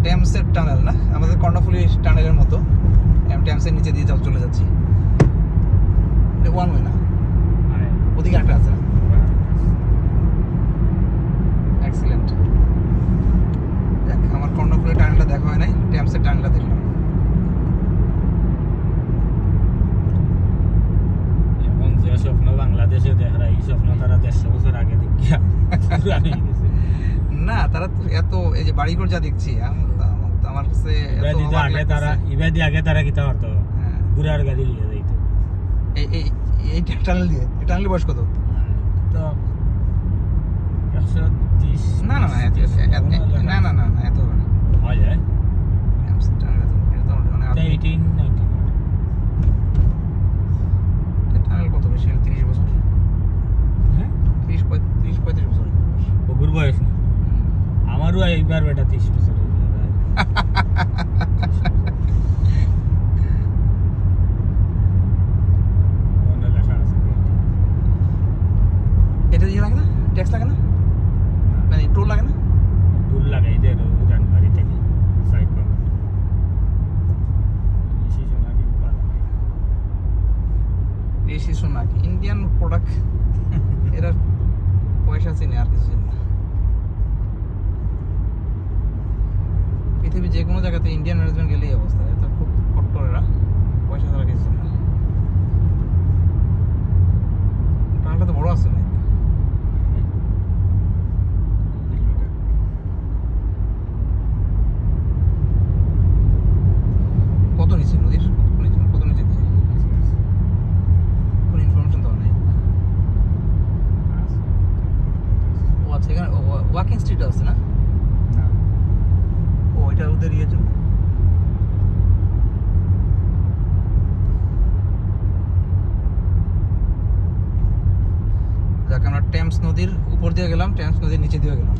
টেমসের tunnel না, আমাদের কর্ণফুলী টানেলের মতো। আমি টেমসের নিচে দিয়ে চলে যাচ্ছি। এটা ওয়ান ওয়ে না, ওদিকে একটা আছে। এক্সিলেন্ট। দেখ, আমার কর্ণফুলী টানেলটা দেখা হয় নাই, টেমসের টানেলটা দেখলাম। এখন যে স্বপ্ন বাংলাদেশে দেখা, এই স্বপ্ন তারা 150 বছর আগে দেখিয়া পুরানি গেছে। না, তারা তো এত এই যে বাড়িঘর যা দেখছি, আমার কাছে এত অবাক লাগতেছে। আগে তারা কিতা করতো, হ্যাঁ। ঘুরার গাড়ি লিয়ে যাইতো। এই এই এই টানেল দিয়ে, এই টানেলের বয়স কত? তো 130 না না না, না না না না, এত হবে না। হয় যায় টেমসের টানেল এটা তো মানে 18 19 টানেল কত বেশি? 30 বছর, হ্যাঁ 30-35 বছর। ওগুর বয়স না, আমারও এইবার বেটা 30 বছর হয়ে যাবে। ওখানে লেখা আছে এটা দিয়ে লাগে না, ট্যাক্স লাগে না, মানে টোল লাগে না? টুল লাগাই দেয় জানুয়ারি থেকে সাইড পাবে। বেশি শোনা কিন্তু ভালো নাই। দেশি সোনা, ইন্ডিয়ান প্রোডাক্ট, এরা পয়সা চিনে আর কিছু চিনে না। পৃথিবীর যে কোনো জায়গাতে ইন্ডিয়ান ম্যানেজমেন্ট গেলেই এই অবস্থা, এত খুব কট্টরেরা, পয়সা ছাড়া কিছু চিনে না। টানেলটা তো বড় আছে না? কত নিচে নদীর, কত নিচে দিয়ে কোনো ইনফরমেশন দেওয়া নেই। ও আচ্ছা, এখানে ওয়াকিং স্ট্রিট আছে না? ও এটা ওদের ইয়ের জন্য। যাকে আমরা টেমস নদীর উপর দিয়ে গেলাম, টেমস নদীর নিচে দিয়ে গেলাম।